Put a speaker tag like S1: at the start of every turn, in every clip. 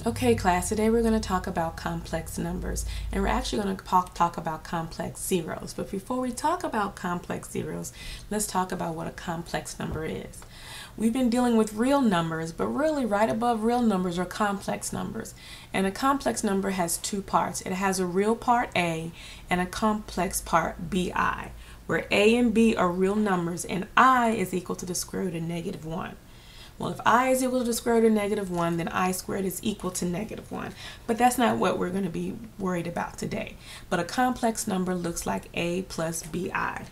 S1: Okay class, today we're going to talk about complex numbers, and we're actually going to talk about complex zeros. But before we talk about complex zeros, let's talk about what a complex number is. We've been dealing with real numbers, but really right above real numbers are complex numbers. And a complex number has two parts. It has a real part A and a complex part BI, where A and B are real numbers and I is equal to the square root of -1. Well, if I is equal to the square root of -1, then I squared is equal to -1. But that's not what we're going to be worried about today. But a complex number looks like A plus BI.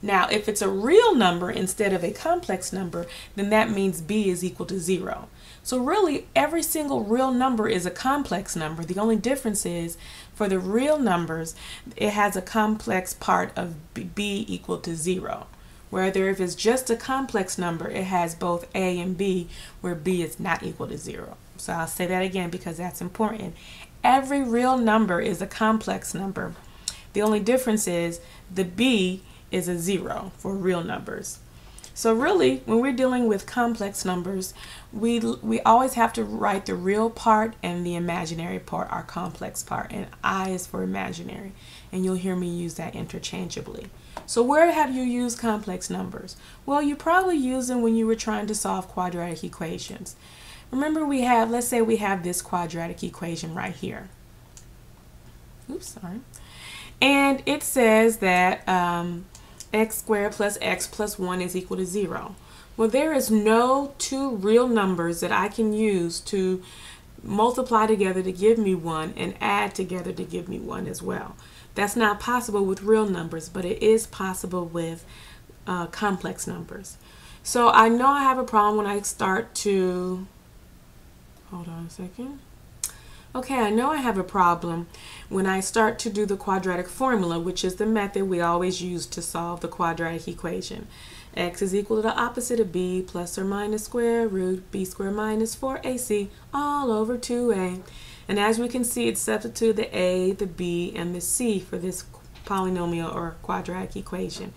S1: Now, if it's a real number instead of a complex number, then that means B is equal to 0. So really, every single real number is a complex number. The only difference is, for the real numbers, it has a complex part of B equal to 0. Whether if it's just a complex number, it has both A and B, where B is not equal to 0. So I'll say that again because that's important. Every real number is a complex number. The only difference is the B is a 0 for real numbers. So really, when we're dealing with complex numbers, we always have to write the real part and the imaginary part, our complex part, and I is for imaginary. And you'll hear me use that interchangeably. So where have you used complex numbers? Well, you probably used them when you were trying to solve quadratic equations. Remember let's say we have this quadratic equation right here. Oops, sorry. And it says that x squared plus x plus 1 is equal to 0. Well, there is no two real numbers that I can use to multiply together to give me 1 and add together to give me 1 as well. That's not possible with real numbers, but it is possible with complex numbers. So I know I have a problem when I start to, hold on a second. Okay, I know I have a problem when I start to do the quadratic formula, which is the method we always use to solve the quadratic equation. X is equal to the opposite of B plus or minus square root B squared minus 4AC all over 2A. And as we can see, it's substitute the A, the B, and the C for this polynomial or quadratic equation.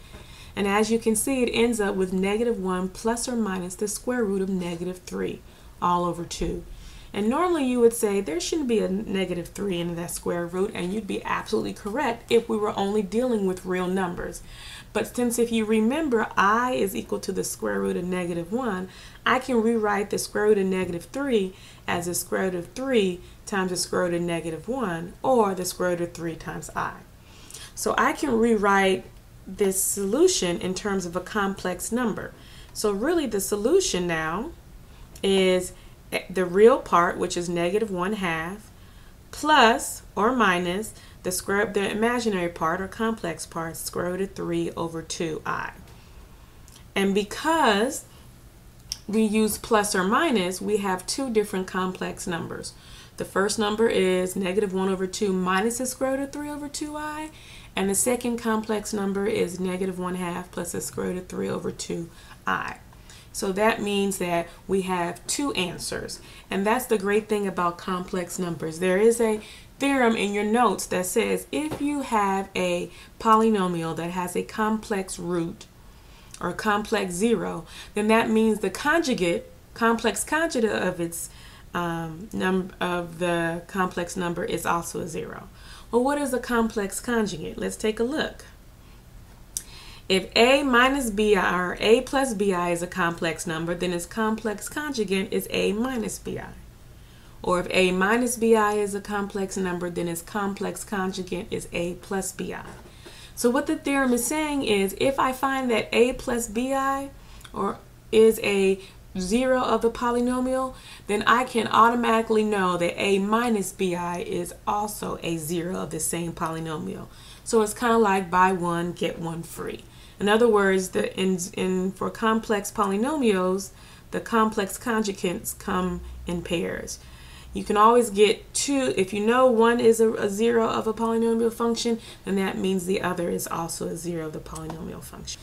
S1: And as you can see, it ends up with -1 plus or minus the square root of -3 all over 2. And normally you would say there shouldn't be a -3 in that square root, and you'd be absolutely correct if we were only dealing with real numbers. But since if you remember I is equal to the square root of -1, I can rewrite the square root of -3 as the square root of 3 times the square root of -1, or the square root of 3 times I. So I can rewrite this solution in terms of a complex number. So really the solution now is the real part, which is -1/2, plus or minus the imaginary part or complex part, square root of 3 over 2I. And because we use plus or minus, we have two different complex numbers. The first number is -1 over 2 minus the square root of 3 over 2I, and the second complex number is -1/2 plus the square root of 3 over 2I. So that means that we have two answers. And that's the great thing about complex numbers. There is a theorem in your notes that says if you have a polynomial that has a complex root or complex 0, then that means the complex conjugate of its of the complex number is also a 0. Well, what is a complex conjugate? Let's take a look. If A minus BI or A plus BI is a complex number, then its complex conjugate is A minus BI. Or if A minus BI is a complex number, then its complex conjugate is A plus BI. So what the theorem is saying is if I find that A plus BI is a 0 of the polynomial, then I can automatically know that A minus BI is also a 0 of the same polynomial. So it's kind of like buy one, get one free. In other words, for complex polynomials, the complex conjugates come in pairs. You can always get two. If you know one is a 0 of a polynomial function, then that means the other is also a 0 of the polynomial function.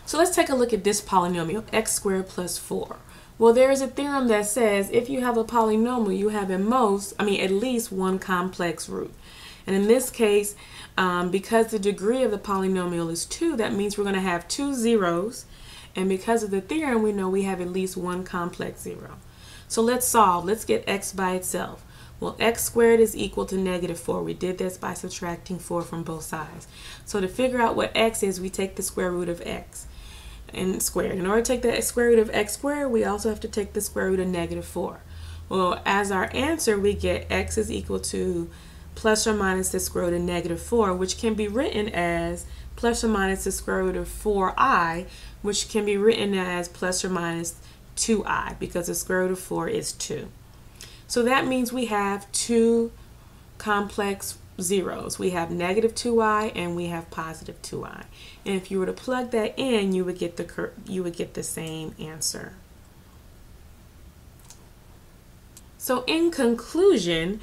S1: So let's take a look at this polynomial, x squared plus 4. Well, there is a theorem that says if you have a polynomial, you have at least one complex root. And in this case, because the degree of the polynomial is 2, that means we're going to have two zeros. And because of the theorem, we know we have at least one complex 0. So let's solve. Let's get x by itself. Well, x squared is equal to negative 4. We did this by subtracting 4 from both sides. So to figure out what x is, we take the square root of x and squared. In order to take the square root of x squared, we also have to take the square root of negative 4. Well, as our answer, we get x is equal to plus or minus the square root of negative 4, which can be written as plus or minus the square root of 4i, which can be written as plus or minus 2i, because the square root of 4 is 2. So that means we have two complex zeros. We have negative 2i and we have positive 2i. And if you were to plug that in, you would get the same answer. So in conclusion,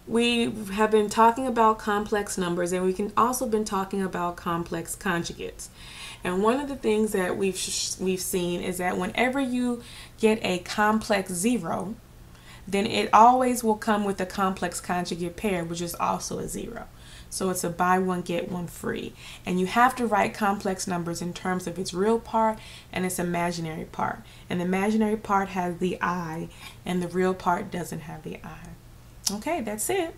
S1: we have been talking about complex numbers, and we can also been talking about complex conjugates. And one of the things that we've seen is that whenever you get a complex zero, then it always will come with a complex conjugate pair, which is also a zero. So it's a buy one, get one free. And you have to write complex numbers in terms of its real part and its imaginary part. And the imaginary part has the I, and the real part doesn't have the I. Okay, that's it.